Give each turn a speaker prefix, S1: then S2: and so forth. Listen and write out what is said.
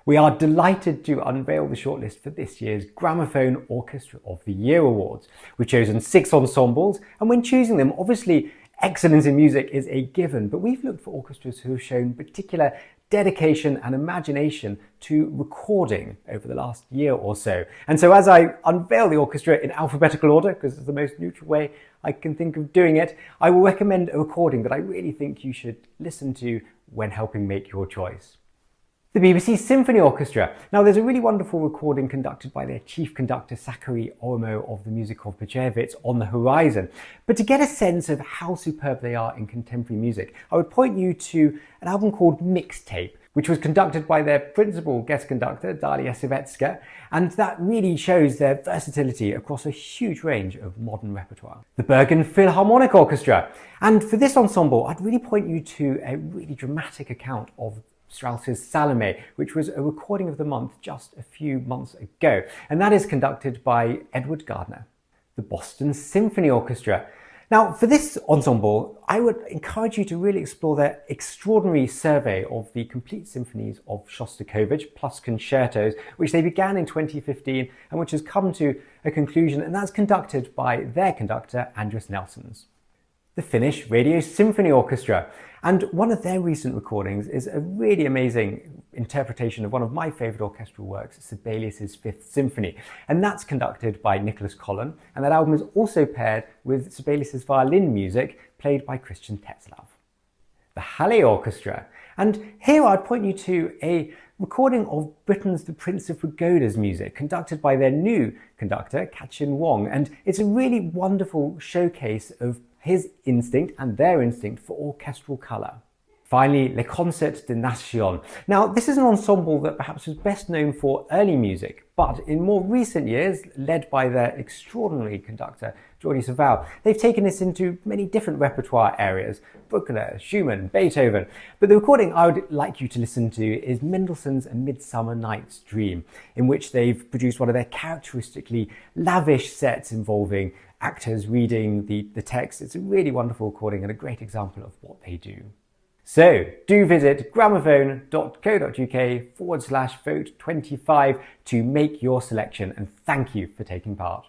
S1: We are delighted to unveil the shortlist for this year's Gramophone Orchestra of the Year Awards. We've chosen 6 ensembles, and when choosing them, obviously excellence in music is a given, but we've looked for orchestras who have shown particular dedication and imagination to recording over the last year or so. And so as I unveil the orchestra in alphabetical order, because it's the most neutral way I can think of doing it, I will recommend a recording that I really think you should listen to when helping make your choice. The BBC Symphony Orchestra. Now there's a really wonderful recording conducted by their chief conductor Sakari Oromo of the music of Pachevitz on the horizon. But to get a sense of how superb they are in contemporary music, I would point you to an album called Mixtape, which was conducted by their principal guest conductor, Dalia Sivetska, and that really shows their versatility across a huge range of modern repertoire. The Bergen Philharmonic Orchestra. And for this ensemble, I'd really point you to a really dramatic account of Strauss's Salome, which was a recording of the month just a few months ago, and that is conducted by Edward Gardner. The Boston Symphony Orchestra. Now, for this ensemble, I would encourage you to really explore their extraordinary survey of the complete symphonies of Shostakovich plus concertos, which they began in 2015 and which has come to a conclusion, and that's conducted by their conductor, Andris Nelsons. The Finnish Radio Symphony Orchestra. And one of their recent recordings is a really amazing interpretation of one of my favourite orchestral works, Sibelius' Fifth Symphony. And that's conducted by Nicholas Collin, and that album is also paired with Sibelius' violin music, played by Christian Tetzlaff. The Halle Orchestra. And here I'd point you to a recording of Britain's The Prince of Pagoda's music, conducted by their new conductor, Kachin Wong. And it's a really wonderful showcase of his instinct and their instinct for orchestral colour. Finally, Les Concerts de Nation. Now, this is an ensemble that perhaps was best known for early music, but in more recent years, led by their extraordinary conductor, Jordi Savall, they've taken this into many different repertoire areas, Bruckner, Schumann, Beethoven. But the recording I would like you to listen to is Mendelssohn's A Midsummer Night's Dream, in which they've produced one of their characteristically lavish sets involving actors reading the text. It's a really wonderful recording and a great example of what they do. So do visit gramophone.co.uk/vote25 to make your selection, and thank you for taking part.